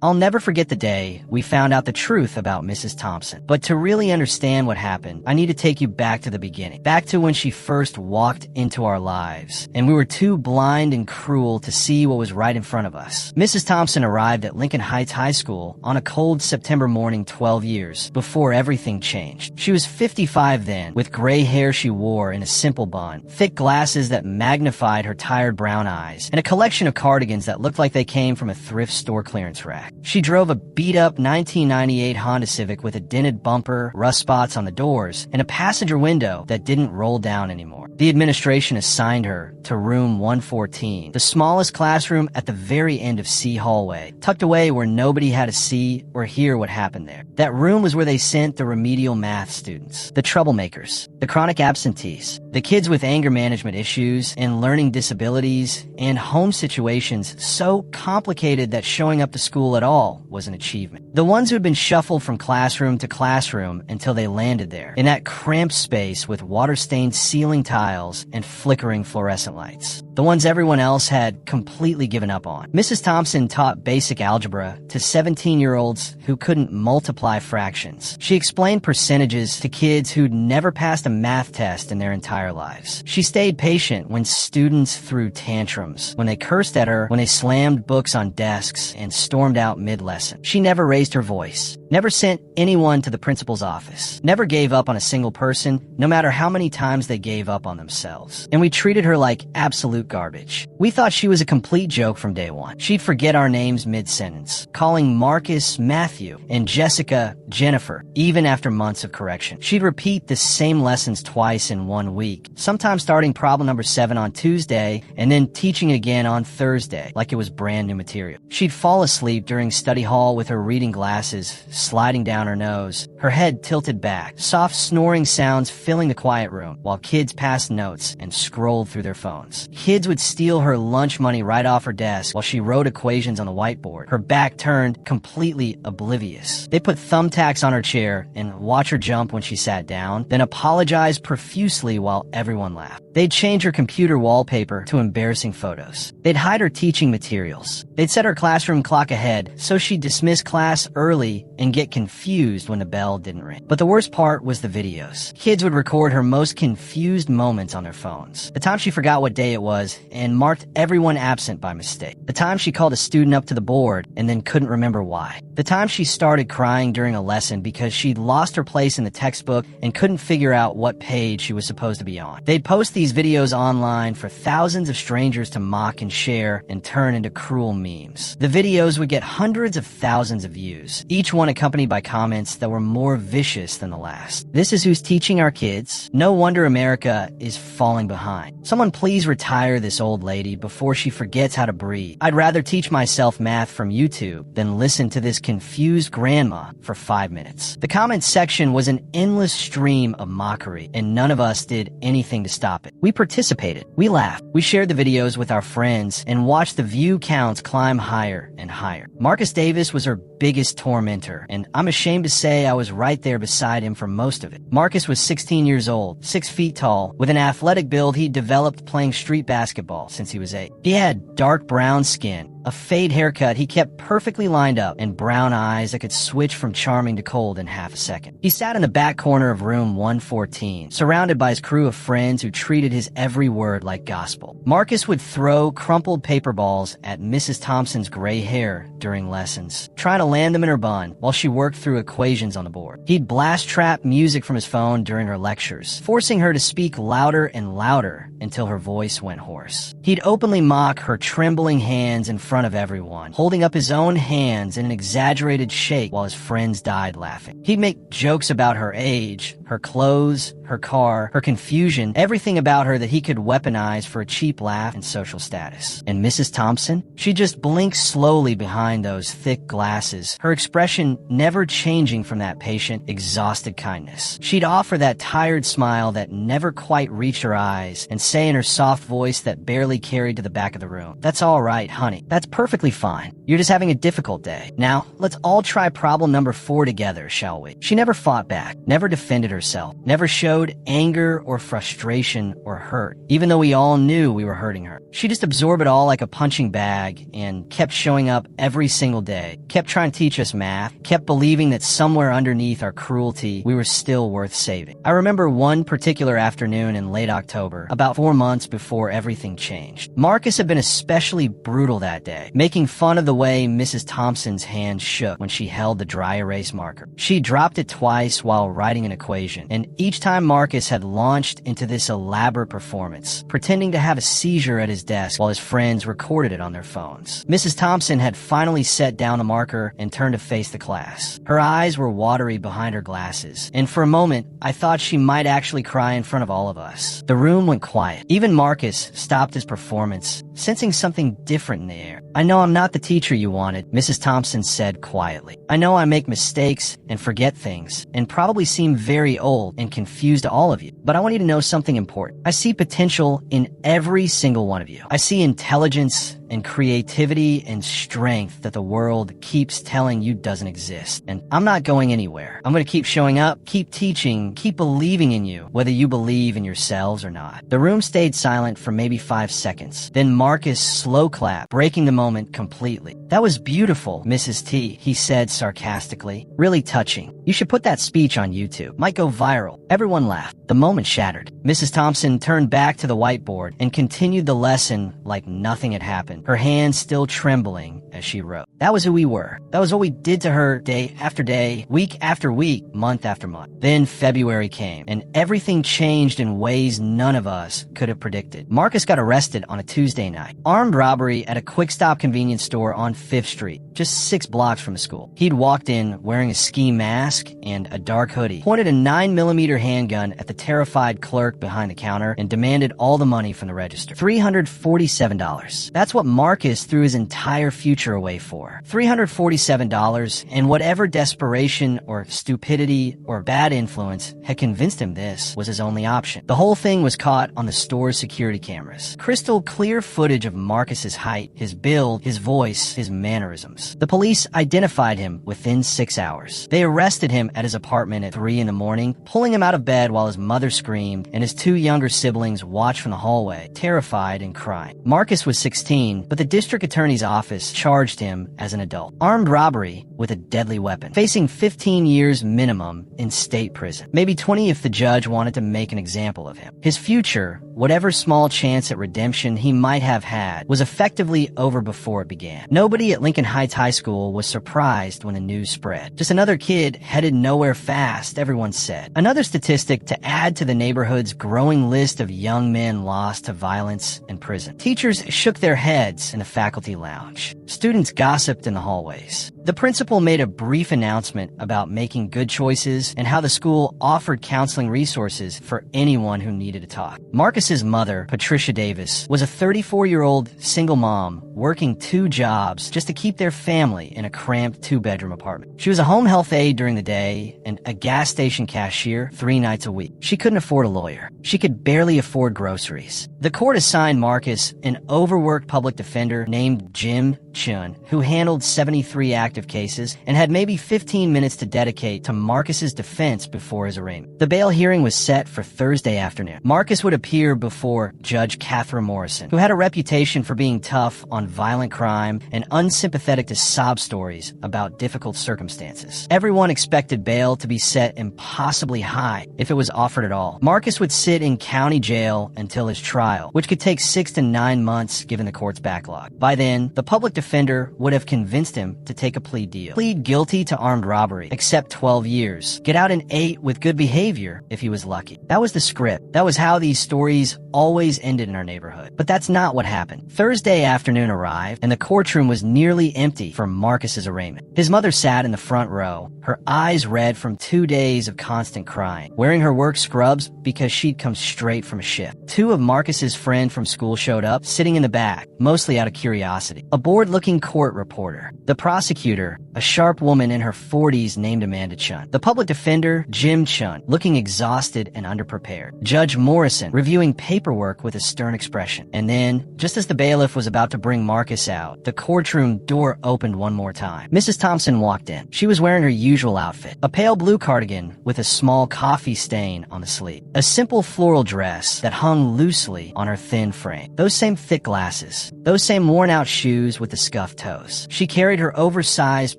I'll never forget the day we found out the truth about Mrs. Thompson. But to really understand what happened, I need to take you back to the beginning. Back to when she first walked into our lives, and we were too blind and cruel to see what was right in front of us. Mrs. Thompson arrived at Lincoln Heights High School on a cold September morning 12 years before everything changed. She was 55 then, with gray hair she wore in a simple bun, thick glasses that magnified her tired brown eyes, and a collection of cardigans that looked like they came from a thrift store clearance rack. She drove a beat-up 1998 Honda Civic with a dented bumper, rust spots on the doors, and a passenger window that didn't roll down anymore. The administration assigned her to room 114, the smallest classroom at the very end of C hallway, tucked away where nobody had to see or hear what happened there. That room was where they sent the remedial math students, the troublemakers, the chronic absentees, the kids with anger management issues and learning disabilities and home situations so complicated that showing up to school at all was an achievement. The ones who had been shuffled from classroom to classroom until they landed there, in that cramped space with water-stained ceiling tiles and flickering fluorescent lights. The ones everyone else had completely given up on. Mrs. Thompson taught basic algebra to 17-year-olds who couldn't multiply fractions. She explained percentages to kids who'd never passed a math test in their entire lives. She stayed patient when students threw tantrums, when they cursed at her, when they slammed books on desks and stormed out mid-lesson. She never raised her voice, never sent anyone to the principal's office, never gave up on a single person, no matter how many times they gave up on themselves. And we treated her like absolute garbage. We thought she was a complete joke from day one. She'd forget our names mid-sentence, calling Marcus Matthew and Jessica Jennifer, even after months of correction. She'd repeat the same lessons twice in 1 week, sometimes starting problem number 7 on Tuesday and then teaching again on Thursday, like it was brand new material. She'd fall asleep during study hall with her reading glasses sliding down her nose, her head tilted back, soft snoring sounds filling the quiet room, while kids passed notes and scrolled through their phones. Kids would steal her lunch money right off her desk while she wrote equations on the whiteboard, her back turned, completely oblivious. They put thumbtacks on her chair and watch her jump when she sat down, then apologize profusely while everyone laughed. They'd change her computer wallpaper to embarrassing photos. They'd hide her teaching materials. They'd set her classroom clock ahead so she'd dismiss class early and get confused when the bell didn't ring. But the worst part was the videos. Kids would record her most confused moments on their phones. The time she forgot what day it was and marked everyone absent by mistake. The time she called a student up to the board and then couldn't remember why. The time she started crying during a lesson because she'd lost her place in the textbook and couldn't figure out what page she was supposed to be on. They'd post these videos online for thousands of strangers to mock and share and turn into cruel memes. The videos would get hundreds of thousands of views, each one accompanied by comments that were more vicious than the last. This is who's teaching our kids? No wonder America is falling behind. Someone please retire this old lady before she forgets how to breathe. I'd rather teach myself math from YouTube than listen to this confused grandma for 5 minutes. The comments section was an endless stream of mockery, and none of us did anything to stop it. We participated. We laughed. We shared the videos with our friends and watched the view counts climb higher and higher. Marcus Davis was her biggest tormentor, and I'm ashamed to say I was right there beside him for most of it. Marcus was 16 years old, 6 feet tall, with an athletic build he'd developed playing street basketball since he was 8. He had dark brown skin, a fade haircut he kept perfectly lined up, and brown eyes that could switch from charming to cold in half a second. He sat in the back corner of room 114, surrounded by his crew of friends who treated his every word like gospel. Marcus would throw crumpled paper balls at Mrs. Thompson's gray hair during lessons, trying to land them in her bun while she worked through equations on the board. He'd blast trap music from his phone during her lectures, forcing her to speak louder and louder until her voice went hoarse. He'd openly mock her trembling hands in front of everyone, holding up his own hands in an exaggerated shake while his friends died laughing. He'd make jokes about her age, her clothes, her car, her confusion, everything about her that he could weaponize for a cheap laugh and social status. And Mrs. Thompson? She just blinked slowly behind those thick glasses, her expression never changing from that patient, exhausted kindness. She'd offer that tired smile that never quite reached her eyes and say in her soft voice that barely carried to the back of the room, "That's all right, honey. That's perfectly fine. You're just having a difficult day. Now, let's all try problem number 4 together, shall we?" She never fought back, never defended herself. herself, never showed anger or frustration or hurt, even though we all knew we were hurting her. She just absorbed it all like a punching bag and kept showing up every single day, kept trying to teach us math, kept believing that somewhere underneath our cruelty, we were still worth saving. I remember one particular afternoon in late October, about 4 months before everything changed. Marcus had been especially brutal that day, making fun of the way Mrs. Thompson's hand shook when she held the dry erase marker. She dropped it twice while writing an equation, and each time Marcus had launched into this elaborate performance, pretending to have a seizure at his desk while his friends recorded it on their phones. Mrs. Thompson had finally set down the marker and turned to face the class. Her eyes were watery behind her glasses, and for a moment, I thought she might actually cry in front of all of us. The room went quiet. Even Marcus stopped his performance, sensing something different in the air. "I know I'm not the teacher you wanted," Mrs. Thompson said quietly. "I know I make mistakes and forget things, and probably seem very old and confused to all of you, but I want you to know something important. I see potential in every single one of you. I see intelligence and creativity and strength that the world keeps telling you doesn't exist. And I'm not going anywhere. I'm going to keep showing up, keep teaching, keep believing in you, whether you believe in yourselves or not." The room stayed silent for maybe 5 seconds. Then Marcus slow clapped, breaking the moment completely. "That was beautiful, Mrs. T," he said sarcastically. "Really touching. You should put that speech on YouTube. Might go viral." Everyone laughed. The moment shattered. Mrs. Thompson turned back to the whiteboard and continued the lesson like nothing had happened, her hands still trembling as she wrote. That was who we were. That was what we did to her day after day, week after week, month after month. Then February came, and everything changed in ways none of us could have predicted. Marcus got arrested on a Tuesday night. Armed robbery at a quick-stop convenience store on 5th Street, just 6 blocks from the school. He'd walked in wearing a ski mask and a dark hoodie, pointed a 9mm handgun at the terrified clerk behind the counter, and demanded all the money from the register. $347. That's what Marcus threw his entire future away for. $347, and whatever desperation or stupidity or bad influence had convinced him this was his only option. The whole thing was caught on the store's security cameras. Crystal clear footage of Marcus's height, his build, his voice, his mannerisms. The police identified him within 6 hours. They arrested him at his apartment at 3 in the morning, pulling him out of bed while his mother screamed and his 2 younger siblings watched from the hallway, terrified and crying. Marcus was 16, but the district attorney's office charged him as an adult. Armed robbery with a deadly weapon, facing 15 years minimum in state prison. Maybe 20 if the judge wanted to make an example of him. His future, whatever small chance at redemption he might have had, was effectively over before it began. Nobody at Lincoln Heights High School was surprised when the news spread. Just another kid headed nowhere fast, everyone said. Another statistic to add to the neighborhood's growing list of young men lost to violence and prison. Teachers shook their heads in the faculty lounge. Students gossiped in the hallways. The principal made a brief announcement about making good choices and how the school offered counseling resources for anyone who needed to talk. Marcus's mother, Patricia Davis, was a 34-year-old single mom working 2 jobs just to keep their family in a cramped 2-bedroom apartment. She was a home health aide during the day and a gas station cashier 3 nights a week. She couldn't afford a lawyer. She could barely afford groceries. The court assigned Marcus an overworked public defender named Jim Chun, who handled 73 active cases and had maybe 15 minutes to dedicate to Marcus's defense before his arraignment. The bail hearing was set for Thursday afternoon. Marcus would appear before Judge Catherine Morrison, who had a reputation for being tough on violent crime and unsympathetic to sob stories about difficult circumstances. Everyone expected bail to be set impossibly high if it was offered at all. Marcus would sit in county jail until his trial, which could take 6 to 9 months given the court's backlog. By then, the public defender would have convinced him to take a plea deal. Plead guilty to armed robbery, accept 12 years, get out in 8 with good behavior if he was lucky. That was the script. That was how these stories always ended in our neighborhood. But that's not what happened. Thursday afternoon arrived, and the courtroom was nearly empty for Marcus's arraignment. His mother sat in the front row, her eyes red from 2 days of constant crying, wearing her work scrubs because she'd come straight from a shift. 2 of Marcus's friends from school showed up, sitting in the back, mostly out of curiosity. A bored-looking court reporter. The prosecutor prosecutor, a sharp woman in her 40s named Amanda Chun. The public defender, Jim Chun, looking exhausted and underprepared. Judge Morrison, reviewing paperwork with a stern expression. And then, just as the bailiff was about to bring Marcus out, the courtroom door opened one more time. Mrs. Thompson walked in. She was wearing her usual outfit, a pale blue cardigan with a small coffee stain on the sleeve, a simple floral dress that hung loosely on her thin frame, those same thick glasses, those same worn-out shoes with the scuffed toes. She carried her oversized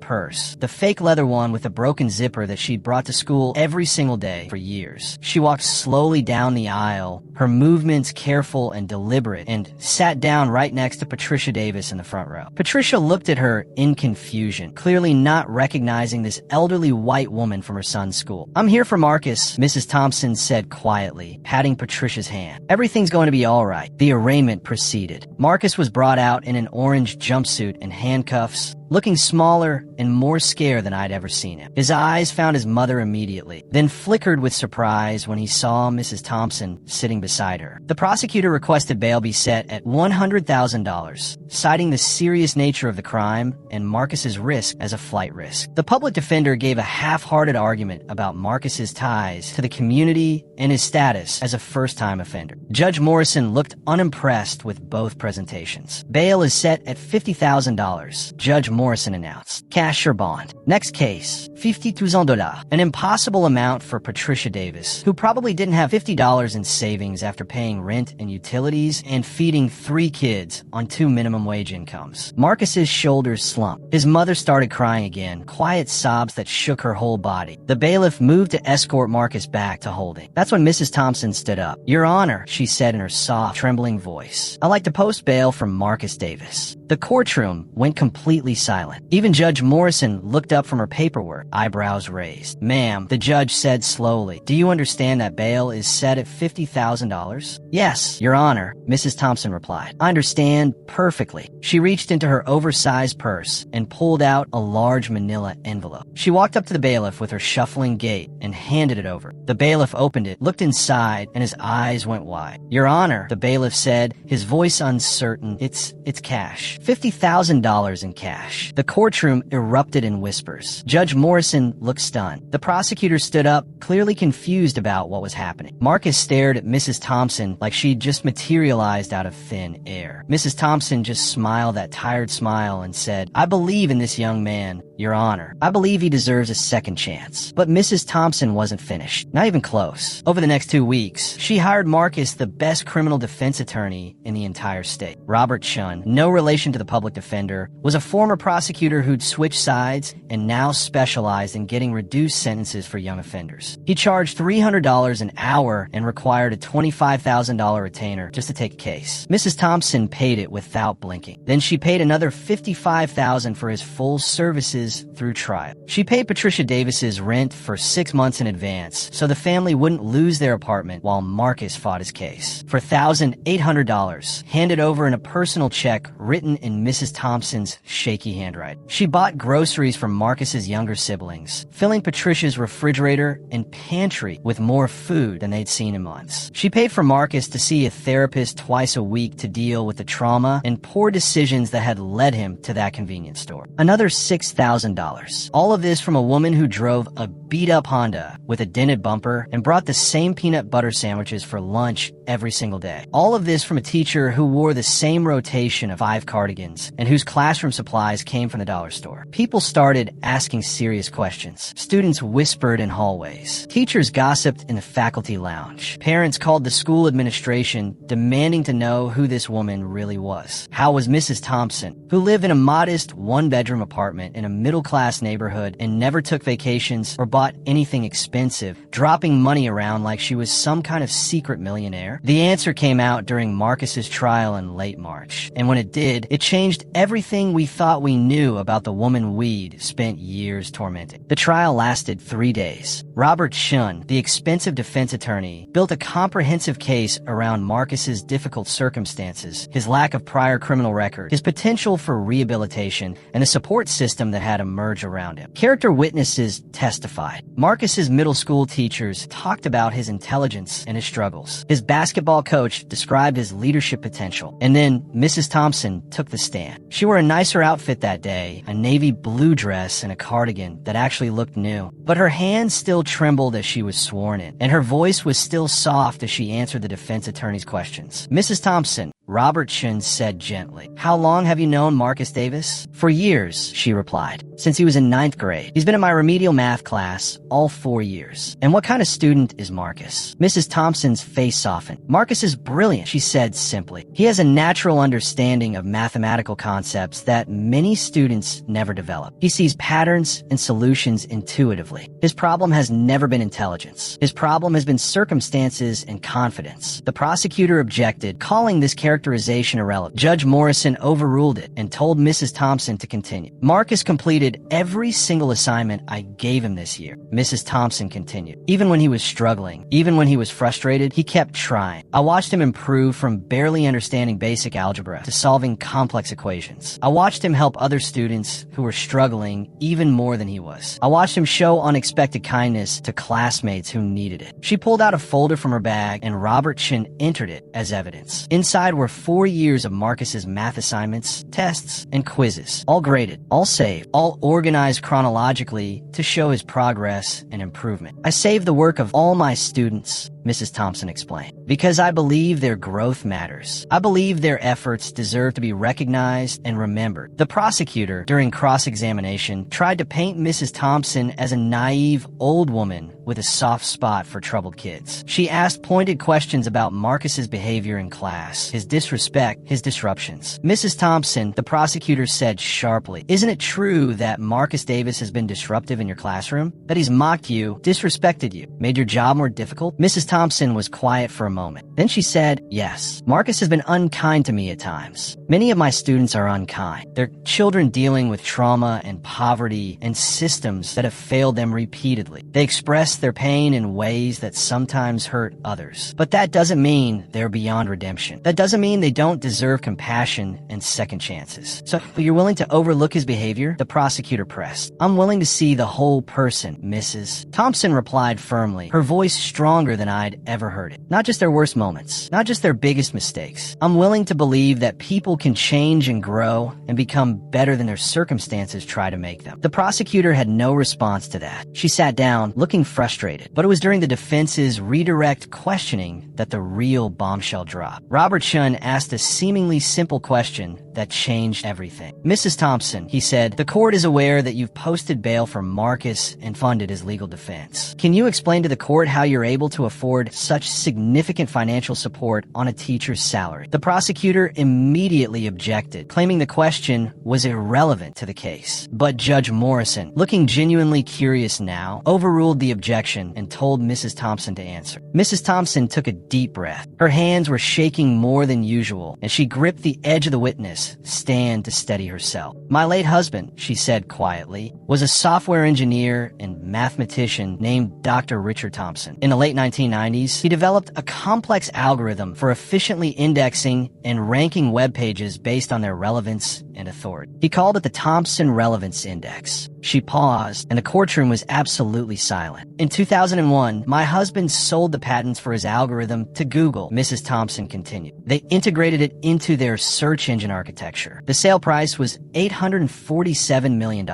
purse, the fake leather one with a broken zipper that she'd brought to school every single day for years. She walked slowly down the aisle, her movements careful and deliberate, and sat down right next to Patricia Davis in the front row. Patricia looked at her in confusion, clearly not recognizing this elderly white woman from her son's school. "I'm here for Marcus," Mrs. Thompson said quietly, patting Patricia's hand. "Everything's going to be all right." The arraignment proceeded. Marcus was brought out in an orange jumpsuit and handcuffs, looking smaller and more scared than I'd ever seen him. His eyes found his mother immediately, then flickered with surprise when he saw Mrs. Thompson sitting beside her. The prosecutor requested bail be set at $100,000, citing the serious nature of the crime and Marcus's risk as a flight risk. The public defender gave a half-hearted argument about Marcus's ties to the community and his status as a first-time offender. Judge Morrison looked unimpressed with both presentations. Bail is set at $50,000, Judge Morrison announced. Cash or bond. Next case, $50,000, an impossible amount for Patricia Davis, who probably didn't have $50 in savings after paying rent and utilities and feeding 3 kids on 2 minimum wage incomes. Marcus's shoulders slumped. His mother started crying again, quiet sobs that shook her whole body. The bailiff moved to escort Marcus back to holding. That's when Mrs. Thompson stood up. "Your Honor," she said in her soft, trembling voice, "I'd like to post bail for Marcus Davis." The courtroom went completely silent. Even Judge Morrison looked up from her paperwork, eyebrows raised. "Ma'am," the judge said slowly, "do you understand that bail is set at $50,000? "Yes, Your Honor," Mrs. Thompson replied. "I understand perfectly." She reached into her oversized purse and pulled out a large manila envelope. She walked up to the bailiff with her shuffling gait and handed it over. The bailiff opened it, looked inside, and his eyes went wide. "Your Honor," the bailiff said, his voice uncertain, It's cash. $50,000 in cash." The courtroom erupted in whispers. Judge Morrison looked stunned. The prosecutor stood up, clearly confused about what was happening. Marcus stared at Mrs. Thompson like she'd just materialized out of thin air. Mrs. Thompson just smiled that tired smile and said, "I believe in this young man, Your Honor. I believe he deserves a second chance." But Mrs. Thompson wasn't finished. Not even close. Over the next 2 weeks, she hired Marcus the best criminal defense attorney in the entire state. Robert Chun, no relation to the public defender, was a former prosecutor who'd switched sides and now specialized in getting reduced sentences for young offenders. He charged $300 an hour and required a $25,000 retainer just to take a case. Mrs. Thompson paid it without blinking. Then she paid another $55,000 for his full services through trial. She paid Patricia Davis's rent for 6 months in advance so the family wouldn't lose their apartment while Marcus fought his case. For $1,800, handed over in a personal check written in Mrs. Thompson's shaky handwriting. She bought groceries for Marcus's younger siblings, filling Patricia's refrigerator and pantry with more food than they'd seen in months. She paid for Marcus to see a therapist twice a week to deal with the trauma and poor decisions that had led him to that convenience store. Another $6,000. All of this from a woman who drove a beat-up Honda with a dented bumper and brought the same peanut butter sandwiches for lunch every single day. All of this from a teacher who wore the same rotation of 5 cardigans and whose classroom supplies came from the dollar store. People started asking serious questions. Students whispered in hallways. Teachers gossiped in the faculty lounge. Parents called the school administration demanding to know who this woman really was. How was Mrs. Thompson, who lived in a modest 1-bedroom apartment in a middle-class neighborhood and never took vacations or bought anything expensive, dropping money around like she was some kind of secret millionaire? The answer came out during Marcus's trial in late March. And when it did, it changed everything we thought we knew about the woman we'd spent years tormenting. tormenting. The trial lasted 3 days. Robert Shun, the expensive defense attorney, built a comprehensive case around Marcus's difficult circumstances, his lack of prior criminal record, his potential for rehabilitation, and the support system that had emerged around him. Character witnesses testified. Marcus's middle school teachers talked about his intelligence and his struggles. His basketball coach described his leadership potential. And then Mrs. Thompson took the stand. She wore a nicer outfit that day, a navy blue dress and a cardigan that actually looked new. But her hands still trembled as she was sworn in, and her voice was still soft as she answered the defense attorney's questions. Mrs. Thompson, Robert Shun said gently, "How long have you known Marcus Davis?" "For years," she replied. "Since he was in 9th grade. He's been in my remedial math class all 4 years." "And what kind of student is Marcus?" Mrs. Thompson's face softened. "Marcus is brilliant," she said simply. "He has a natural understanding of mathematical concepts that many students never develop. He sees patterns and solutions intuitively. His problem has never been intelligence. His problem has been circumstances and confidence." The prosecutor objected, calling this characterization irrelevant. Judge Morrison overruled it and told Mrs. Thompson to continue. "Marcus completed every single assignment I gave him this year," Mrs. Thompson continued. "Even when he was struggling, even when he was frustrated, he kept trying. I watched him improve from barely understanding basic algebra to solving complex equations. I watched him help other students who were struggling even more than he was. I watched him show unexpected kindness to classmates who needed it." She pulled out a folder from her bag and Robert Shun entered it as evidence. Inside were 4 years of Marcus's math assignments, tests, and quizzes, all graded, all saved, all organized chronologically to show his progress and improvement. "I saved the work of all my students," Mrs. Thompson explained, "because I believe their growth matters. I believe their efforts deserve to be recognized and remembered." The prosecutor, during cross-examination, tried to paint Mrs. Thompson as a naive old woman with a soft spot for troubled kids. She asked pointed questions about Marcus's behavior in class, his disrespect, his disruptions. "Mrs. Thompson," the prosecutor said sharply, "isn't it true that Marcus Davis has been disruptive in your classroom? That he's mocked you, disrespected you, made your job more difficult?" Mrs. Thompson was quiet for a moment. Then she said, "Yes. Marcus has been unkind to me at times. Many of my students are unkind. They're children dealing with trauma and poverty and systems that have failed them repeatedly. They express their pain in ways that sometimes hurt others. But that doesn't mean they're beyond redemption. That doesn't mean they don't deserve compassion and second chances. So you're willing to overlook his behavior?" the prosecutor pressed. "I'm willing to see the whole person, Mrs. Thompson replied firmly, her voice stronger than I'd ever heard it. "Not just their worst moments, not just their biggest mistakes. I'm willing to believe that people can change and grow and become better than their circumstances try to make them." The prosecutor had no response to that. She sat down, looking frustrated. But it was during the defense's redirect questioning that the real bombshell dropped. Robert Shun asked a seemingly simple question that changed everything. "Mrs. Thompson," he said, "the court is aware that you've posted bail for Marcus and funded his legal defense. Can you explain to the court how you're able to afford such significant financial support on a teacher's salary?" The prosecutor immediately objected, claiming the question was irrelevant to the case. But Judge Morrison, looking genuinely curious now, overruled the objection and told Mrs. Thompson to answer. Mrs. Thompson took a deep breath. Her hands were shaking more than usual, and she gripped the edge of the witness stand to steady herself. "My late husband," she said quietly, "was a software engineer and mathematician named Dr. Richard Thompson. In the late 1990s, he developed a complex algorithm for efficiently indexing and ranking web pages based on their relevance and authority. He called it the Thompson Relevance Index." She paused, and the courtroom was absolutely silent. "In 2001, my husband sold the patents for his algorithm to Google," Mrs. Thompson continued. "They integrated it into their search engine architecture. The sale price was $847 million.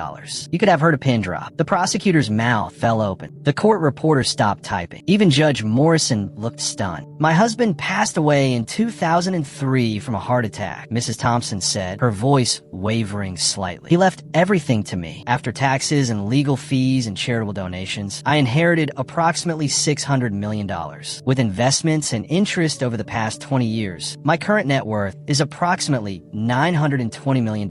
You could have heard a pin drop." The prosecutor's mouth fell open. The court reporter stopped typing. Even Judge Morrison looked stunned. "My husband passed away in 2003 from a heart attack," Mrs. Thompson said, her voice wavering slightly. "He left everything to me. After taxes and legal fees and charitable donations, I inherited approximately $600 million. With investments and interest over the past 20 years, my current net worth is approximately $920 million.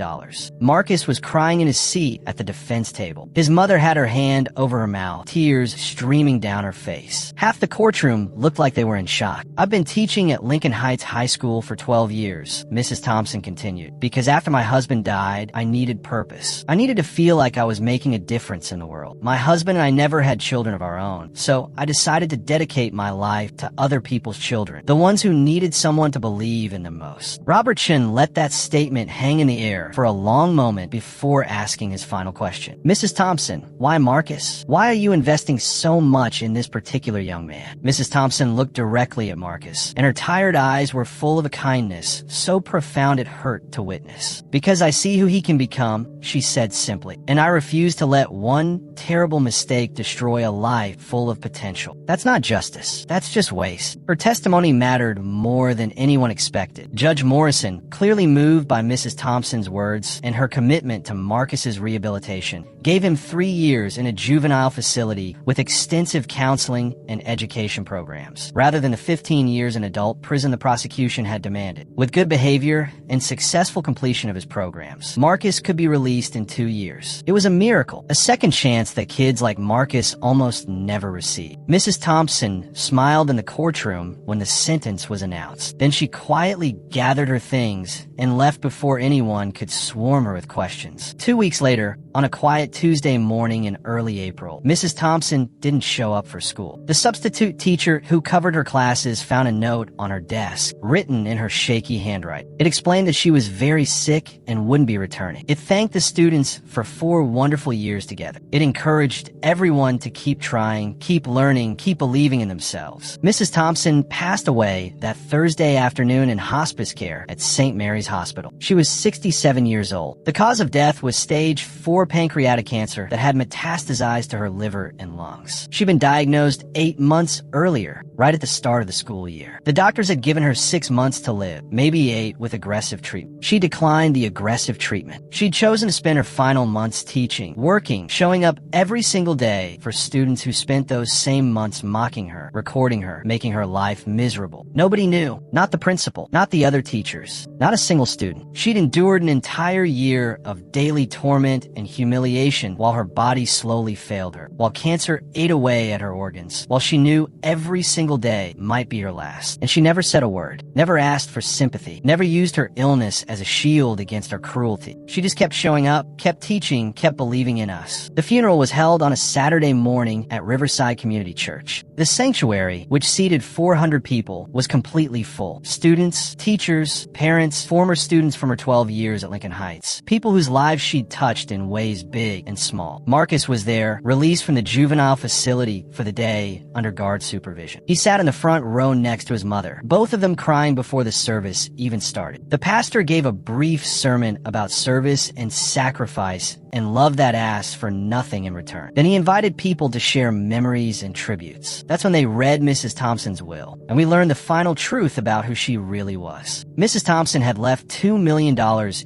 Marcus was crying in his seat at the defense table. His mother had her hand over her mouth, tears streaming down her face. Half the courtroom looked like they were in shock. "I've been teaching at Lincoln Heights High School for 12 years, Mrs. Thompson continued, "because after my husband died, I needed purpose. I needed to feel like I was was making a difference in the world. My husband and I never had children of our own, so I decided to dedicate my life to other people's children, the ones who needed someone to believe in them most. Robert Chen let that statement hang in the air for a long moment before asking his final question. Mrs. Thompson, why Marcus? Why are you investing so much in this particular young man? Mrs. Thompson looked directly at Marcus, and her tired eyes were full of a kindness so profound it hurt to witness. Because I see who he can become, she said simply, and I refuse to let one terrible mistake destroy a life full of potential. That's not justice. That's just waste. Her testimony mattered more than anyone expected. Judge Morrison, clearly moved by Mrs. Thompson's words and her commitment to Marcus's rehabilitation, gave him 3 years in a juvenile facility with extensive counseling and education programs, rather than the 15 years in adult prison the prosecution had demanded. With good behavior and successful completion of his programs, Marcus could be released in 2 years. It was a miracle, a second chance that kids like Marcus almost never receive. Mrs. Thompson smiled in the courtroom when the sentence was announced. Then she quietly gathered her things and left before anyone could swarm her with questions. 2 weeks later, on a quiet Tuesday morning in early April, Mrs. Thompson didn't show up for school. The substitute teacher who covered her classes found a note on her desk, written in her shaky handwriting. It explained that she was very sick and wouldn't be returning. It thanked the students for 4 wonderful years together. It encouraged everyone to keep trying, keep learning, keep believing in themselves. Mrs. Thompson passed away that Thursday afternoon in hospice care at St. Mary's Hospital. She was 67 years old. The cause of death was stage 4 pancreatic cancer that had metastasized to her liver and lungs. She'd been diagnosed 8 months earlier, right at the start of the school year. The doctors had given her 6 months to live, maybe 8, with aggressive treatment. She declined the aggressive treatment. She'd chosen to spend her final months teaching, working, showing up every single day for students who spent those same months mocking her, recording her, making her life miserable. Nobody knew, not the principal, not the other teachers, not a single student. She'd endured an entire year of daily torment and humiliation while her body slowly failed her, while cancer ate away at her organs, while she knew every single day might be her last. And she never said a word, never asked for sympathy, never used her illness as a shield against her cruelty. She just kept showing up, kept teaching, kept believing in us. The funeral was held on a Saturday morning at Riverside Community Church. The sanctuary, which seated 400 people, was completely full. Students, teachers, parents, former students from her 12 years at Lincoln Heights, people whose lives she'd touched in ways big and small. Marcus was there, released from the juvenile facility for the day under guard supervision. He sat in the front row next to his mother, both of them crying before the service even started. The pastor gave a brief sermon about service and sacrifice and love that asks for nothing in return. Then he invited people to share memories and tributes. That's when they read Mrs. Thompson's will, and we learned the final truth about who she really was. Mrs. Thompson had left $2 million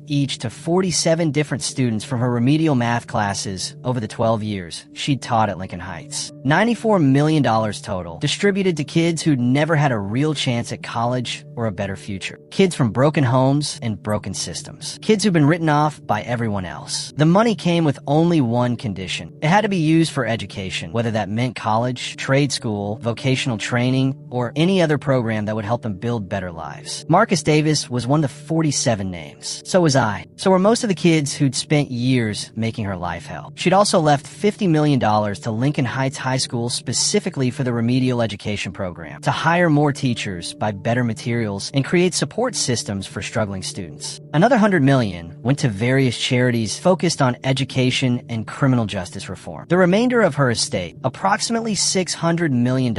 each to 47 different students from her remedial math classes over the 12 years she'd taught at Lincoln Heights. $94 million total, distributed to kids who'd never had a real chance at college or a better future. Kids from broken homes and broken systems. Kids who've been written off by everyone else. The money came with only one condition. It had to be used for education, whether that meant college, trade school, vocational training, or any other program that would help them build better lives. Marcus Davis was one of the 47 names. So was I. So were most of the kids who'd spent years making her life hell. She'd also left $50 million to Lincoln Heights High School specifically for the remedial education program, to hire more teachers, buy better materials, and create support systems for struggling students. Another $100 million went to various charities focused on education and criminal justice reform. The remainder of her estate, approximately $600 million,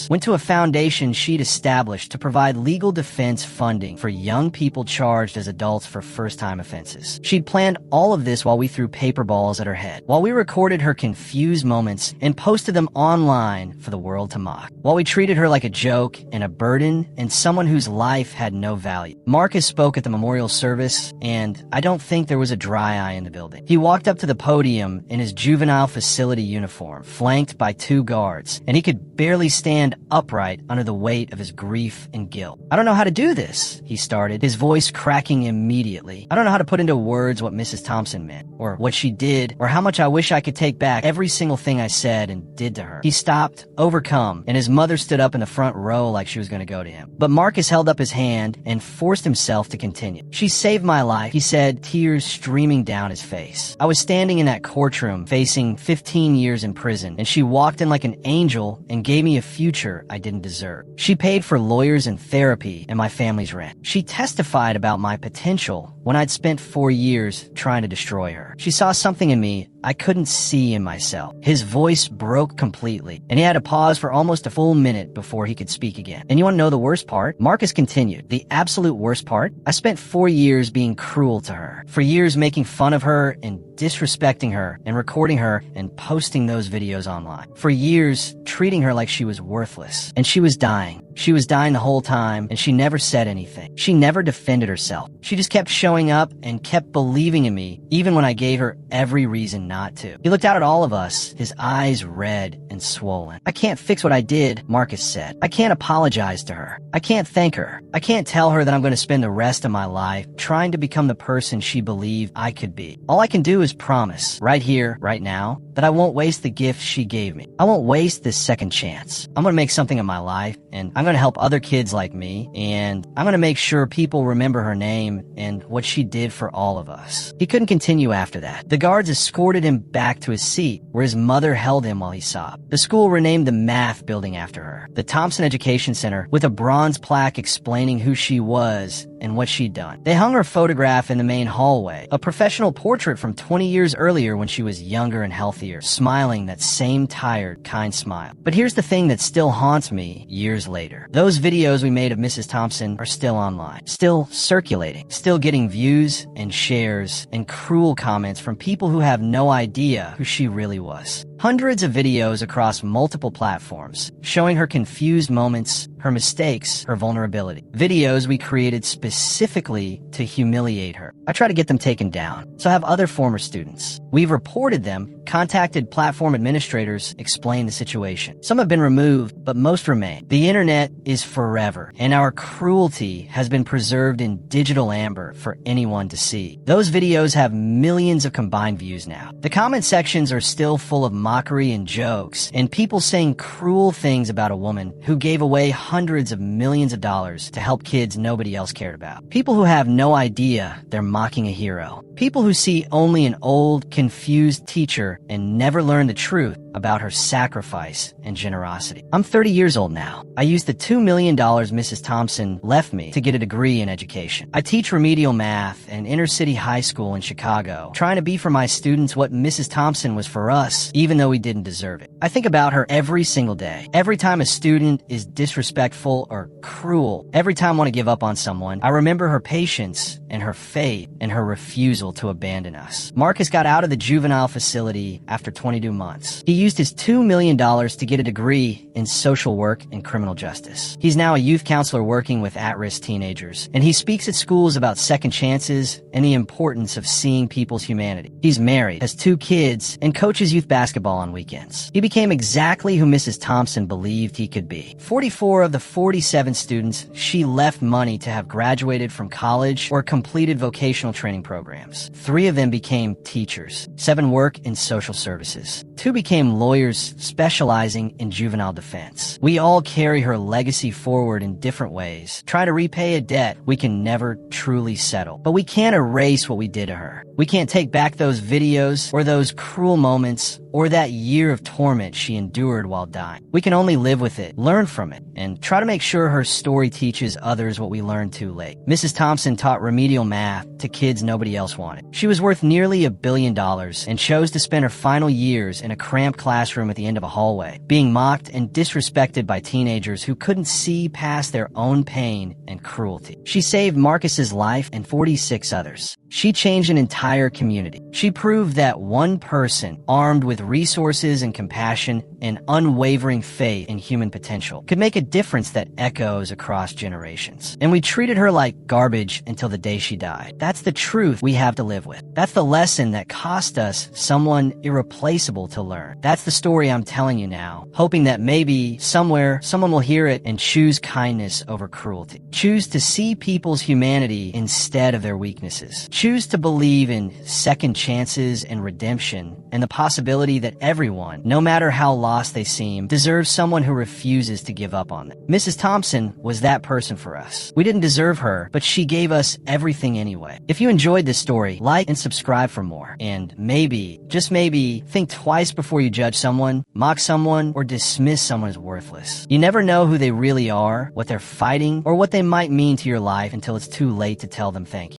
went to a foundation she'd established to provide legal defense funding for young people charged as adults for first-time offenses. She'd planned all of this while we threw paper balls at her head, while we recorded her confused moments and posted them online for the world to mock, while we treated her like a joke and a burden and someone whose life had no value. Marcus spoke at the memorial service, and I don't think there was a dry eye in the building. He walked up to the podium in his juvenile facility uniform, flanked by 2 guards, and he could barely stand upright under the weight of his grief and guilt. "I don't know how to do this," he started, his voice cracking immediately. "I don't know how to put into words what Mrs. Thompson meant, or what she did, or how much I wish I could take back every single thing I said and did to her." He stopped, overcome, and his mother stood up in the front row like she was going to go to him. But Marcus held up his hand and forced himself to continue. "She saved my life," he said, tears streaming down his face. I was standing in that courtroom facing 15 years in prison, and she walked in like an angel and gave me a future I didn't deserve. She paid for lawyers and therapy and my family's rent. She testified about my potential when I'd spent 4 years trying to destroy her. She saw something in me I couldn't see in myself. His voice broke completely, and he had to pause for almost a full minute before he could speak again. And you want to know the worst part? Marcus continued. The absolute worst part? I spent 4 years being cruel to her. For years making fun of her and disrespecting her and recording her and posting those videos online. For years treating her like she was worthless. And she was dying. She was dying the whole time, and she never said anything. She never defended herself. She just kept showing up and kept believing in me, even when I gave her every reason not to. He looked out at all of us, his eyes red and swollen. I can't fix what I did, Marcus said. I can't apologize to her. I can't thank her. I can't tell her that I'm going to spend the rest of my life trying to become the person she believed I could be. All I can do is promise, right here, right now, that I won't waste the gift she gave me. I won't waste this second chance. I'm going to make something of my life, and I'm going to help other kids like me, and I'm going to make sure people remember her name and what she did for all of us. He couldn't continue after that. The guards escorted him back to his seat, where his mother held him while he sobbed. The school renamed the math building after her, the Thompson Education Center, with a bronze plaque explaining who she was and what she'd done. They hung her photograph in the main hallway, a professional portrait from 20 years earlier when she was younger and healthier, smiling that same tired, kind smile. But here's the thing that still haunts me years later. Those videos we made of Mrs. Thompson are still online, still circulating, still getting views and shares and cruel comments from people who have no idea who she really was. Hundreds of videos across multiple platforms, showing her confused moments, her mistakes, her vulnerability. Videos we created specifically to humiliate her. I try to get them taken down, so have other former students. We've reported them, contacted platform administrators, explained the situation. Some have been removed, but most remain. The internet is forever, and our cruelty has been preserved in digital amber for anyone to see. Those videos have millions of combined views now. The comment sections are still full of mockery and jokes, and people saying cruel things about a woman who gave away hundreds of millions of dollars to help kids nobody else cared about. People who have no idea they're mocking a hero. People who see only an old, confused teacher and never learn the truth about her sacrifice and generosity. I'm 30 years old now. I used the $2 million Mrs. Thompson left me to get a degree in education. I teach remedial math in inner city high school in Chicago, trying to be for my students what Mrs. Thompson was for us, even though we didn't deserve it. I think about her every single day. Every time a student is disrespectful or cruel, every time I want to give up on someone, I remember her patience and her faith and her refusal to abandon us. Marcus got out of the juvenile facility after 22 months. He used his $2 million to get a degree in social work and criminal justice. He's now a youth counselor working with at-risk teenagers, and he speaks at schools about second chances and the importance of seeing people's humanity. He's married, has 2 kids, and coaches youth basketball on weekends. He became exactly who Mrs. Thompson believed he could be. 44 of the 47 students she left money to have graduated from college or completed vocational training programs. 3 of them became teachers. 7 work in social services. 2 became lawyers specializing in juvenile defense. We all carry her legacy forward in different ways, try to repay a debt we can never truly settle. But we can't erase what we did to her. We can't take back those videos or those cruel moments or that year of torment she endured while dying. We can only live with it, learn from it, and try to make sure her story teaches others what we learned too late. Mrs. Thompson taught remedial math to kids nobody else wanted. She was worth nearly $1 billion and chose to spend her final years in a cramped classroom at the end of a hallway, being mocked and disrespected by teenagers who couldn't see past their own pain and cruelty. She saved Marcus's life and 46 others. She changed an entire community. She proved that one person, armed with resources and compassion and unwavering faith in human potential, could make a difference that echoes across generations. And we treated her like garbage until the day she died. That's the truth we have to live with. That's the lesson that cost us someone irreplaceable to learn. That's the story I'm telling you now, hoping that maybe somewhere someone will hear it and choose kindness over cruelty. Choose to see people's humanity instead of their weaknesses. Choose to believe in second chances and redemption and the possibility that everyone, no matter how lost they seem, deserves someone who refuses to give up on them. Mrs. Thompson was that person for us. We didn't deserve her, but she gave us everything anyway. If you enjoyed this story, like and subscribe for more. And maybe, just maybe, think twice before you judge someone, mock someone, or dismiss someone as worthless. You never know who they really are, what they're fighting, or what they might mean to your life until it's too late to tell them thank you.